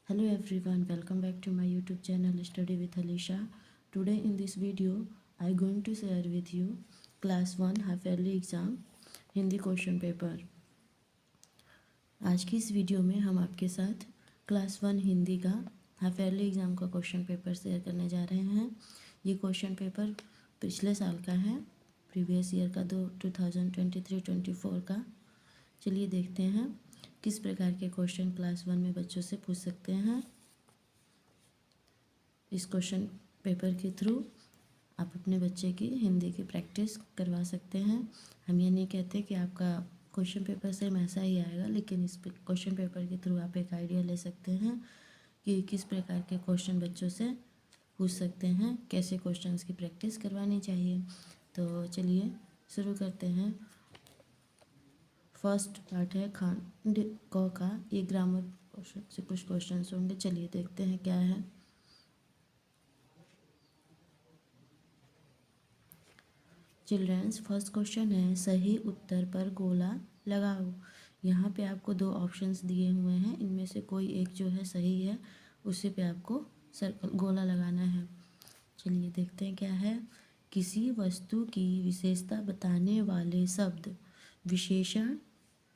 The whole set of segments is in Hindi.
Hello everyone, welcome back to my YouTube channel Study with Alisha. Today in this video, I going to share with you Class 1 half yearly exam Hindi question paper. आज की इस वीडियो में हम आपके साथ क्लास 1 हिंदी का हाफ ईयरली एग्ज़ाम का क्वेश्चन पेपर शेयर करने जा रहे हैं। ये क्वेश्चन पेपर पिछले साल का है, प्रीवियस ईयर का 2023-24 का। चलिए देखते हैं किस प्रकार के क्वेश्चन क्लास 1 में बच्चों से पूछ सकते हैं। इस क्वेश्चन पेपर के थ्रू आप अपने बच्चे की हिंदी की प्रैक्टिस करवा सकते हैं। हम ये नहीं कहते कि आपका क्वेश्चन पेपर सेम ऐसा ही आएगा, लेकिन इस क्वेश्चन पेपर के थ्रू आप एक आइडिया ले सकते हैं कि किस प्रकार के क्वेश्चन बच्चों से पूछ सकते हैं, कैसे क्वेश्चंस की प्रैक्टिस करवानी चाहिए। तो चलिए शुरू करते हैं। फर्स्ट पार्ट है खंड क का। ये ग्रामर क्वेश्चन से कुछ क्वेश्चंस होंगे, चलिए देखते हैं क्या है। चिल्ड्रंस, फर्स्ट क्वेश्चन है सही उत्तर पर गोला लगाओ। यहाँ पे आपको दो ऑप्शंस दिए हुए हैं, इनमें से कोई एक जो है सही है, उसी पे आपको सर्कल गोला लगाना है। चलिए देखते हैं क्या है। किसी वस्तु की विशेषता बताने वाले शब्द विशेषण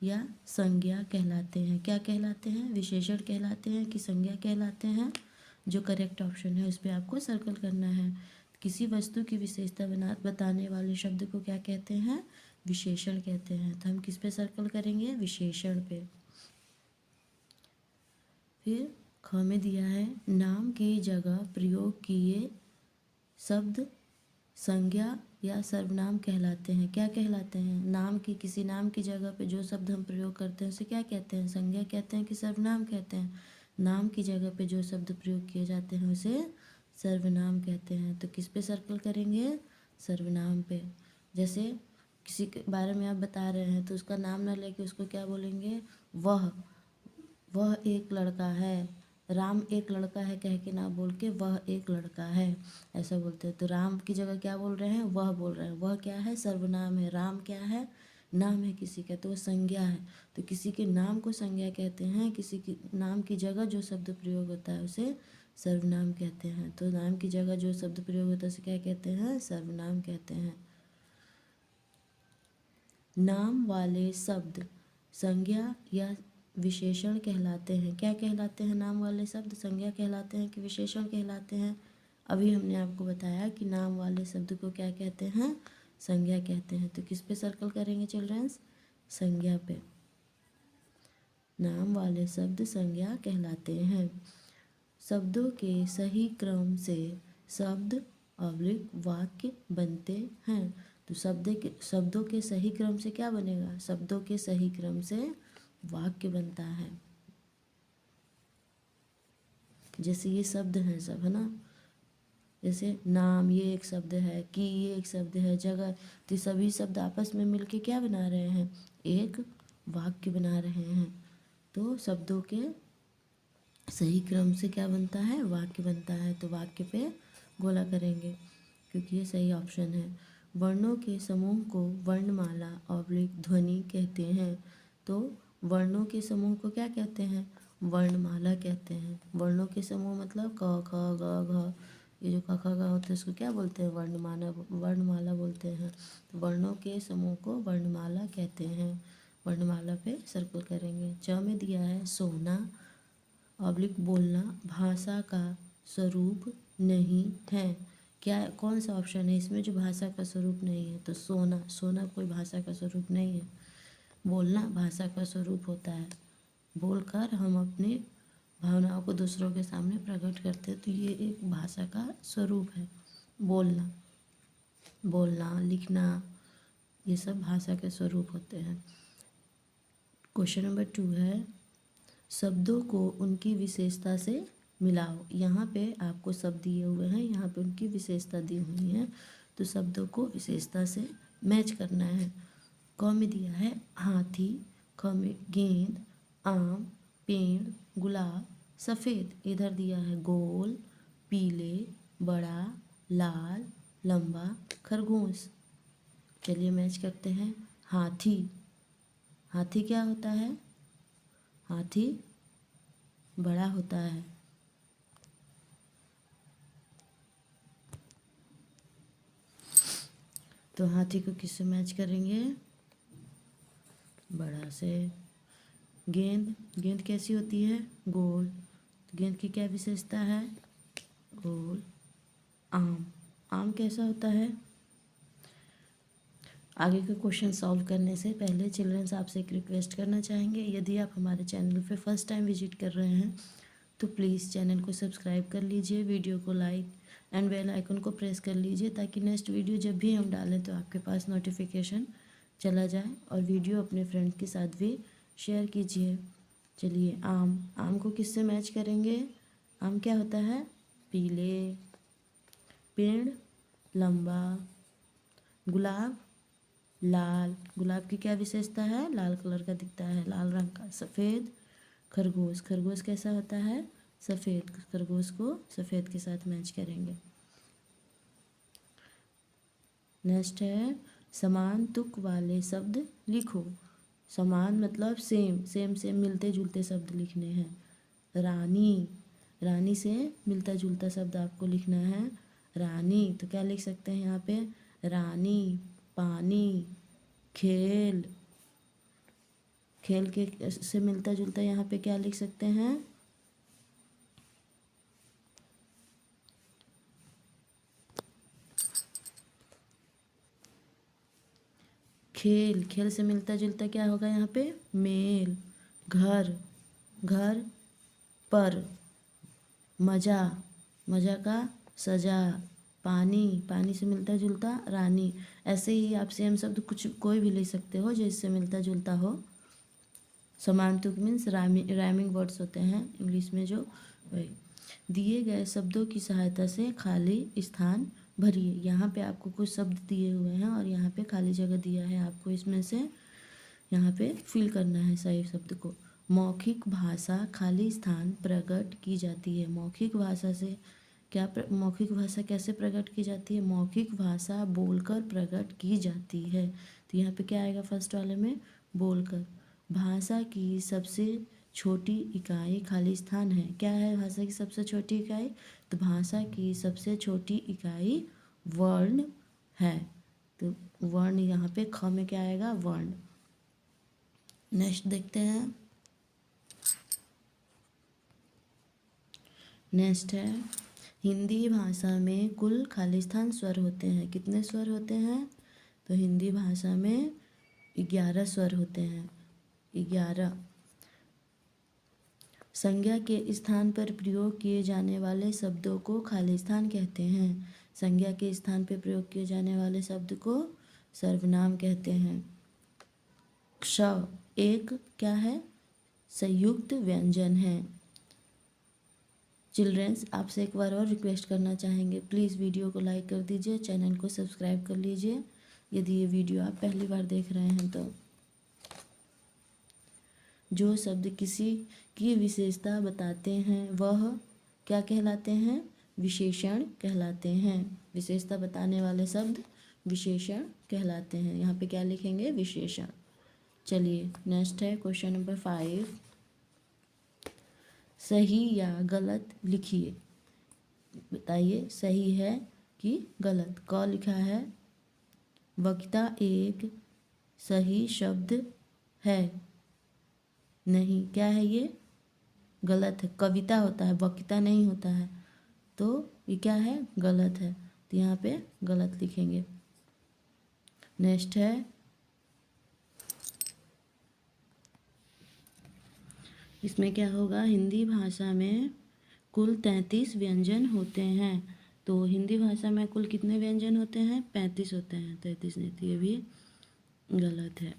या संज्ञा कहलाते हैं। क्या कहलाते हैं? विशेषण कहलाते हैं कि संज्ञा कहलाते हैं? जो करेक्ट ऑप्शन है उस पर आपको सर्कल करना है। किसी वस्तु की विशेषता बताने वाले शब्द को क्या कहते हैं? विशेषण कहते हैं। तो हम किस पे सर्कल करेंगे? विशेषण पे। फिर ख में दिया है नाम की जगह प्रयोग किए शब्द संज्ञा या सर्वनाम कहलाते हैं। क्या कहलाते हैं? नाम की, किसी नाम की जगह पे जो शब्द हम प्रयोग करते हैं उसे क्या कहते हैं? संज्ञा कहते हैं कि सर्वनाम कहते हैं? नाम की जगह पे जो शब्द प्रयोग किए जाते हैं उसे सर्वनाम कहते हैं। तो किस पे सर्कल करेंगे? सर्वनाम पे। जैसे किसी के बारे में आप बता रहे हैं तो उसका नाम ना लेके उसको क्या बोलेंगे? वह एक लड़का है। राम एक लड़का है कह के ना बोल के वह एक लड़का है ऐसा बोलते हैं। तो राम की जगह क्या बोल रहे हैं? वह बोल रहे हैं। वह क्या है? सर्वनाम है। राम क्या है? नाम है किसी का, तो वो संज्ञा है। तो किसी के नाम को संज्ञा कहते हैं, किसी की नाम की जगह जो शब्द प्रयोग होता है उसे सर्वनाम कहते हैं। तो नाम की जगह जो शब्द प्रयोग होता है उसे क्या कहते हैं? सर्वनाम कहते हैं। नाम वाले शब्द संज्ञा या विशेषण कहलाते हैं। क्या कहलाते हैं? नाम वाले शब्द संज्ञा कहलाते हैं कि विशेषण कहलाते हैं? अभी हमने आपको बताया कि नाम वाले शब्द को क्या कहते हैं? संज्ञा कहते हैं। तो किस पे सर्कल करेंगे चिल्ड्रंस? संज्ञा पे। नाम वाले शब्द संज्ञा कहलाते हैं। शब्दों के सही क्रम से शब्द अवलिक वाक्य बनते हैं। तो शब्दों के सही क्रम से क्या बनेगा? शब्दों के सही क्रम से वाक्य बनता है। जैसे ये शब्द हैं सब, है ना? जैसे नाम ये एक शब्द है, की ये एक शब्द है, जगह, तो सभी शब्द आपस में मिलके क्या बना रहे हैं? एक वाक्य बना रहे हैं। तो शब्दों के सही क्रम से क्या बनता है? वाक्य बनता है। तो वाक्य पे गोला करेंगे क्योंकि ये सही ऑप्शन है। वर्णों के समूह को वर्णमाला ऑब्लिक ध्वनि कहते हैं। तो वर्णों के समूह को क्या कहते हैं? वर्णमाला कहते हैं। वर्णों के समूह मतलब क ख ग घ, ये जो क ख ग होते हैं उसको क्या बोलते हैं? वर्णमाला बोलते हैं। तो वर्णों के समूह को वर्णमाला कहते हैं। वर्णमाला पे सर्कल करेंगे। च में दिया है सोना ऑब्लिक बोलना भाषा का स्वरूप नहीं है। क्या, कौन सा ऑप्शन है इसमें जो भाषा का स्वरूप नहीं है? तो सोना कोई भाषा का स्वरूप नहीं है। बोलना भाषा का स्वरूप होता है। बोलकर हम अपने भावनाओं को दूसरों के सामने प्रकट करते हैं, तो ये एक भाषा का स्वरूप है। बोलना लिखना ये सब भाषा के स्वरूप होते हैं। क्वेश्चन नंबर 2 है शब्दों को उनकी विशेषता से मिलाओ। यहाँ पे आपको शब्द दिए हुए हैं, यहाँ पे उनकी विशेषता दी हुई है, तो शब्दों को विशेषता से मैच करना है। क में दिया है हाथी, ख में गेंद, आम, पेड़, गुलाब, सफ़ेद। इधर दिया है गोल, पीले, बड़ा, लाल, लंबा, खरगोश। चलिए मैच करते हैं। हाथी, हाथी क्या होता है? हाथी बड़ा होता है। तो हाथी को किससे मैच करेंगे? बड़ा से। गेंद, गेंद कैसी होती है? गोल। तो गेंद की क्या विशेषता है? गोल। आम, आम कैसा होता है? आगे के क्वेश्चन सॉल्व करने से पहले चिल्ड्रंस आपसे एक रिक्वेस्ट करना चाहेंगे, यदि आप हमारे चैनल पे फर्स्ट टाइम विजिट कर रहे हैं तो प्लीज़ चैनल को सब्सक्राइब कर लीजिए, वीडियो को लाइक एंड बेल आइकन को प्रेस कर लीजिए ताकि नेक्स्ट वीडियो जब भी हम डालें तो आपके पास नोटिफिकेशन चला जाए। और वीडियो अपने फ्रेंड्स के साथ भी शेयर कीजिए। चलिए, आम, आम को किससे मैच करेंगे? आम क्या होता है? पीले। पेड़, लंबा। गुलाब, लाल। गुलाब की क्या विशेषता है? लाल कलर का दिखता है, लाल रंग का। सफ़ेद। खरगोश, खरगोश कैसा होता है? सफ़ेद। खरगोश को सफ़ेद के साथ मैच करेंगे। नेक्स्ट है समान तुक वाले शब्द लिखो। समान मतलब सेम, सेम सेम मिलते जुलते शब्द लिखने हैं। रानी, रानी से मिलता जुलता शब्द आपको लिखना है। रानी, तो क्या लिख सकते हैं यहाँ पे? रानी। पानी। खेल, खेल के से मिलता जुलता यहाँ पे क्या लिख सकते हैं? खेल, खेल से मिलता जुलता क्या होगा यहाँ पे? मेल। घर, घर पर। मजा, मजा का सजा। पानी, पानी से मिलता जुलता रानी। ऐसे ही आप सेम शब्द कुछ कोई भी ले सकते हो जो इससे मिलता जुलता हो। समानतुक मीन्स राइमिंग वर्ड्स होते हैं इंग्लिश में जो, वही। दिए गए शब्दों की सहायता से खाली स्थान भरिए। यहाँ पे आपको कुछ शब्द दिए हुए हैं और यहाँ पे खाली जगह दिया है, आपको इसमें से यहाँ पे फिल करना है सही शब्द को। मौखिक भाषा खाली स्थान प्रकट की जाती है। मौखिक भाषा से क्या मौखिक भाषा कैसे प्रकट की जाती है? मौखिक भाषा बोलकर प्रकट की जाती है। तो यहाँ पे क्या आएगा फर्स्ट वाले में? बोलकर। भाषा की सबसे छोटी इकाई खाली स्थान है। क्या है भाषा की सबसे छोटी इकाई? तो भाषा की सबसे छोटी इकाई वर्ण है। तो वर्ण यहाँ पे ख में क्या आएगा? वर्ण। नेक्स्ट देखते हैं। नेक्स्ट है हिंदी भाषा में कुल खालिस्तान स्वर होते हैं। कितने स्वर होते हैं? तो हिंदी भाषा में 11 स्वर होते हैं। 11। संज्ञा के स्थान पर प्रयोग किए जाने वाले शब्दों को खालिस्तान कहते हैं। संज्ञा के स्थान पर प्रयोग किए जाने वाले शब्द को सर्वनाम कहते हैं। क्ष एक क्या है? संयुक्त व्यंजन है। चिल्ड्रंस, आपसे एक बार और रिक्वेस्ट करना चाहेंगे, प्लीज़ वीडियो को लाइक कर दीजिए, चैनल को सब्सक्राइब कर लीजिए यदि ये वीडियो आप पहली बार देख रहे हैं तो। जो शब्द किसी की विशेषता बताते हैं वह क्या कहलाते हैं? विशेषण कहलाते हैं। विशेषता बताने वाले शब्द विशेषण कहलाते हैं। यहाँ पे क्या लिखेंगे? विशेषण। चलिए, नेक्स्ट है क्वेश्चन नंबर 5। सही या गलत लिखिए। बताइए सही है कि गलत। क लिखा है। वक्ता एक सही शब्द है। नहीं, क्या है ये? गलत है। कविता होता है, वक्ता नहीं होता है। तो ये क्या है? गलत है। तो यहाँ पे गलत लिखेंगे। नेक्स्ट है इसमें क्या होगा? हिंदी भाषा में कुल 33 व्यंजन होते हैं। तो हिंदी भाषा में कुल कितने व्यंजन होते हैं? 35 होते हैं, 33 नहीं। तो ये भी गलत है।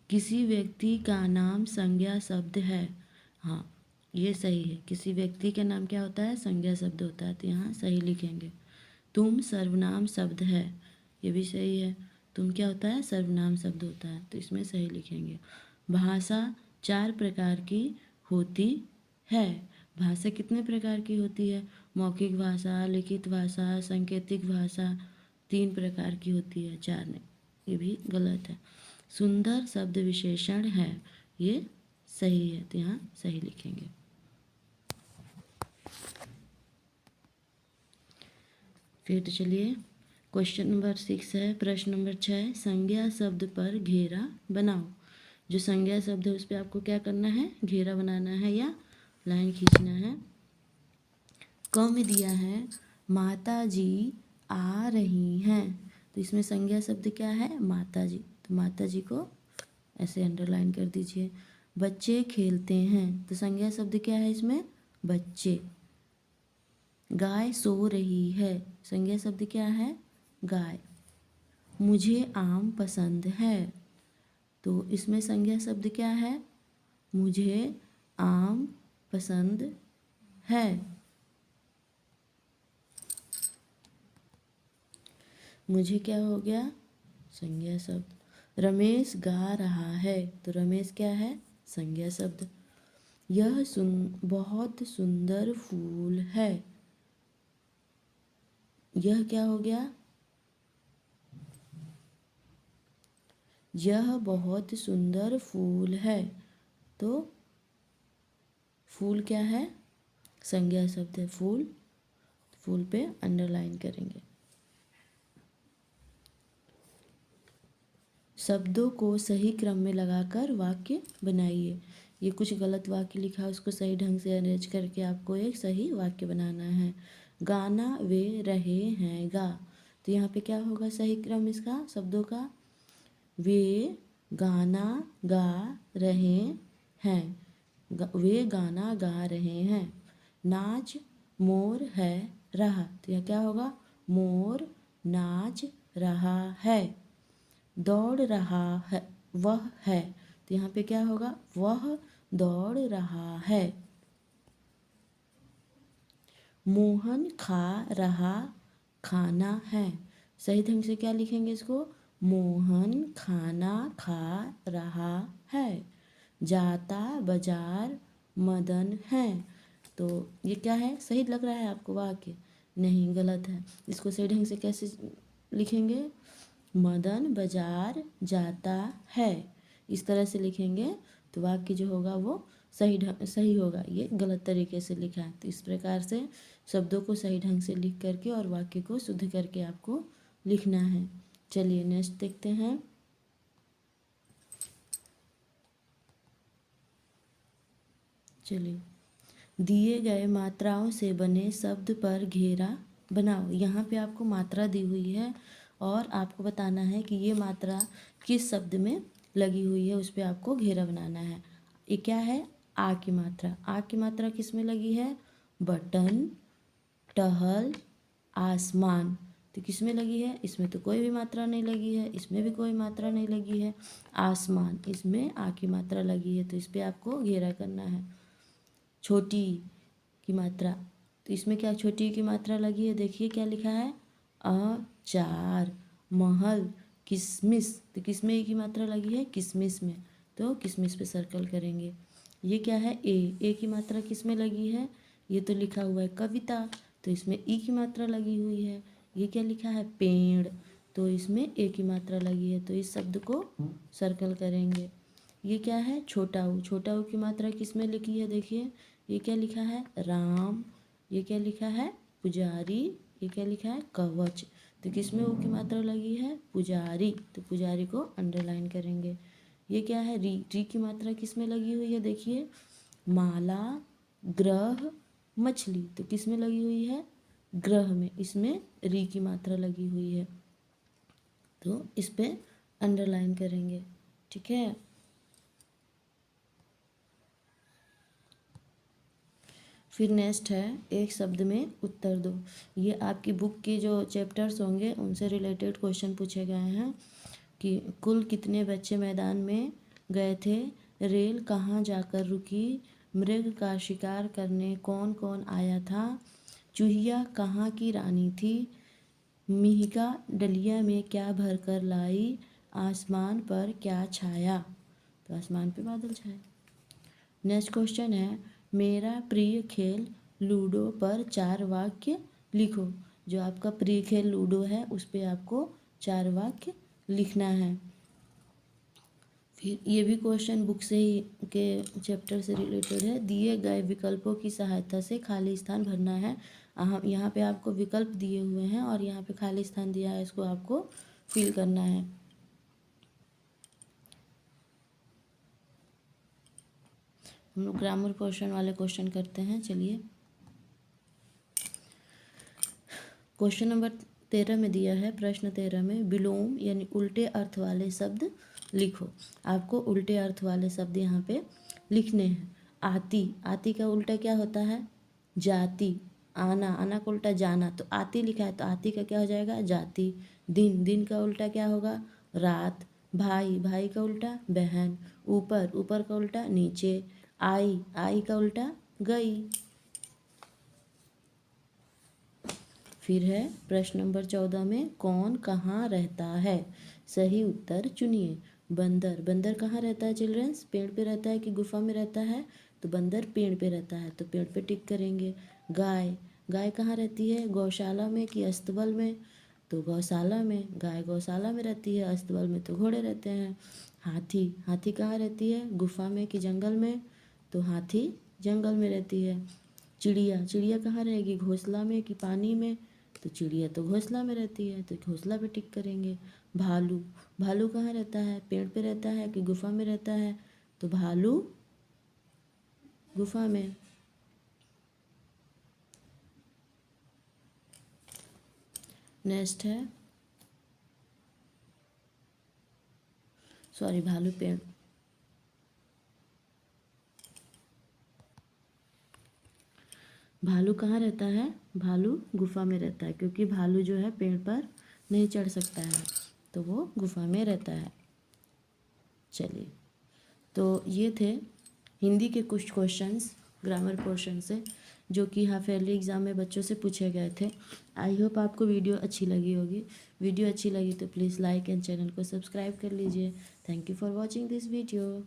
किसी व्यक्ति का नाम संज्ञा शब्द है। हाँ, ये सही है। किसी व्यक्ति का नाम क्या होता है? संज्ञा शब्द होता है। तो यहाँ सही लिखेंगे। तुम सर्वनाम शब्द है। ये भी सही है। तुम क्या होता है? सर्वनाम शब्द होता है। तो इसमें सही लिखेंगे। भाषा 4 प्रकार की होती है। भाषा कितने प्रकार की होती है? मौखिक भाषा, लिखित भाषा, सांकेतिक भाषा। 3 प्रकार की होती है, 4 नहीं। ये भी गलत है। सुंदर शब्द विशेषण है। ये सही है। तो यहाँ सही लिखेंगे। फिर चलिए क्वेश्चन नंबर 6 है, प्रश्न नंबर 6, संज्ञा शब्द पर घेरा बनाओ। जो संज्ञा शब्द है उस पर आपको क्या करना है, घेरा बनाना है या लाइन खींचना है। क में दिया है माता जी आ रही हैं, तो इसमें संज्ञा शब्द क्या है, माता जी, तो माता जी को ऐसे अंडरलाइन कर दीजिए। बच्चे खेलते हैं, तो संज्ञा शब्द क्या है इसमें, बच्चे। गाय सो रही है, संज्ञा शब्द क्या है, गाय। मुझे आम पसंद है, तो इसमें संज्ञा शब्द क्या है, मुझे आम पसंद है। मुझे क्या हो गया, संज्ञा शब्द। रमेश गा रहा है, तो रमेश क्या है, संज्ञा शब्द। यह बहुत सुंदर फूल है, यह क्या हो गया, यह बहुत सुंदर फूल है, तो फूल क्या है, संज्ञा शब्द है फूल, फूल पे अंडरलाइन करेंगे। शब्दों को सही क्रम में लगाकर वाक्य बनाइए। ये कुछ गलत वाक्य लिखा है, उसको सही ढंग से अरेंज करके आपको एक सही वाक्य बनाना है। गाना वे रहे हैं गा, तो यहाँ पे क्या होगा सही क्रम इसका शब्दों का, वे गाना गा रहे हैं, वे गाना गा रहे हैं। नाच मोर है रहा, तो यह क्या होगा, मोर नाच रहा है। दौड़ रहा है वह है, तो यहाँ पे क्या होगा, वह दौड़ रहा है। मोहन खा रहा खाना है, सही ढंग से क्या लिखेंगे इसको, मोहन खाना खा रहा है। जाता बाजार मदन है, तो ये क्या है, सही लग रहा है आपको वाक्य, नहीं गलत है। इसको सही ढंग से कैसे लिखेंगे, मदन बाजार जाता है, इस तरह से लिखेंगे तो वाक्य जो होगा वो सही होगा। ये गलत तरीके से लिखा है, तो इस प्रकार से शब्दों को सही ढंग से लिख करके और वाक्य को शुद्ध करके आपको लिखना है। चलिए नेक्स्ट देखते हैं। चलिए, दिए गए मात्राओं से बने शब्द पर घेरा बनाओ। यहाँ पे आपको मात्रा दी हुई है और आपको बताना है कि ये मात्रा किस शब्द में लगी हुई है, उस पर आपको घेरा बनाना है। ये क्या है, आ की मात्रा। आ की मात्रा किस में लगी है, बटन, टहल, आसमान, तो किस में लगी है, इसमें तो कोई भी मात्रा नहीं लगी है, इसमें भी कोई मात्रा नहीं लगी है। आसमान, इसमें आ की मात्रा लगी है, तो इस पर आपको घेरा करना है। छोटी की मात्रा, तो इसमें क्या छोटी की मात्रा लगी है, देखिए क्या लिखा है, अचार, महल, किशमिश, तो किसमें ए की मात्रा लगी है, किशमिश में, तो किशमिश पे सर्कल करेंगे। ये क्या है, ए की मात्रा किस में लगी है, ये तो लिखा हुआ है कविता, तो इसमें ई की मात्रा लगी हुई है। ये क्या लिखा है, पेड़, तो इसमें ए की मात्रा लगी है, तो इस शब्द को सर्कल करेंगे। ये क्या है, छोटा ऊ, छोटा ऊ की मात्रा किस में लिखी है, देखिए ये क्या लिखा है, राम, ये क्या लिखा है, पुजारी, ये क्या लिखा है, कवच, तो किस में ऊ की मात्रा लगी है, पुजारी, तो पुजारी को अंडरलाइन करेंगे। ये क्या है, री की मात्रा किस में लगी हुई है, देखिए माला, ग्रह, मछली, तो किस में लगी हुई है, ग्रह में, इसमें री की मात्रा लगी हुई है, तो इस पे अंडरलाइन करेंगे। ठीक है, फिर नेक्स्ट है, एक शब्द में उत्तर दो। ये आपकी बुक के जो चैप्टर्स होंगे उनसे रिलेटेड क्वेश्चन पूछे गए हैं कि कुल कितने बच्चे मैदान में गए थे, रेल कहाँ जाकर रुकी, मृग का शिकार करने कौन कौन आया था, चूहिया कहाँ की रानी थी, मिहिका डलिया में क्या भर कर लाई, आसमान पर क्या छाया, तो आसमान पे बादल छाए। नेक्स्ट क्वेश्चन है, मेरा प्रिय खेल लूडो पर 4 वाक्य लिखो। जो आपका प्रिय खेल लूडो है उस पर आपको 4 वाक्य लिखना है। फिर ये भी क्वेश्चन बुक से ही के चैप्टर से रिलेटेड है। दिए गए विकल्पों की सहायता से खाली स्थान भरना है। यहाँ पे आपको विकल्प दिए हुए हैं और यहाँ पे खाली स्थान दिया है, इसको आपको फिल करना है। हम लोग ग्रामर पोर्शन वाले क्वेश्चन करते हैं। चलिए, क्वेश्चन नंबर 13 में दिया है, प्रश्न 13 में विलोम यानी उल्टे अर्थ वाले शब्द लिखो। आपको उल्टे अर्थ वाले शब्द यहाँ पे लिखने हैं। आती, आती का उल्टा क्या होता है? जाति। आना, आना का उल्टा जाना, तो आती लिखा है तो आती का क्या हो जाएगा? जाति। दिन, दिन का उल्टा क्या होगा? रात। भाई, भाई का उल्टा बहन। ऊपर, ऊपर का उल्टा नीचे। आई, आई का उल्टा गई। फिर है प्रश्न नंबर 14 में कौन कहाँ रहता है? सही उत्तर चुनिए। बंदर, बंदर कहाँ रहता है चिल्ड्रंस? पेड़ पे रहता है कि गुफा में रहता है? तो बंदर पेड़ पे रहता है, तो पेड़ पे टिक करेंगे। गाय, गाय कहाँ रहती है? गौशाला में कि अस्तबल में? तो गौशाला में। गाय गौशाला में रहती है, अस्तबल में तो घोड़े रहते हैं। हाथी, हाथी कहाँ रहती है? गुफा में कि जंगल में? तो हाथी जंगल में रहती है। चिड़िया, चिड़िया कहाँ रहेगी? घोंसला में कि पानी में? तो चिड़िया तो घोंसला में रहती है, तो घोंसला पे टिक करेंगे। भालू, भालू कहाँ रहता है? पेड़ पे रहता है कि गुफा में रहता है? तो भालू गुफा में। नेक्स्ट है, सॉरी, भालू पेड़, भालू कहाँ रहता है? भालू गुफा में रहता है, क्योंकि भालू जो है पेड़ पर नहीं चढ़ सकता है, तो वो गुफा में रहता है। चलिए, तो ये थे हिंदी के कुछ क्वेश्चंस ग्रामर पोर्शन से, जो कि हाफ ईयरली एग्ज़ाम में बच्चों से पूछे गए थे। आई होप आपको वीडियो अच्छी लगी होगी। वीडियो अच्छी लगी तो प्लीज़ लाइक एंड चैनल को सब्सक्राइब कर लीजिए। Thank you for watching this video.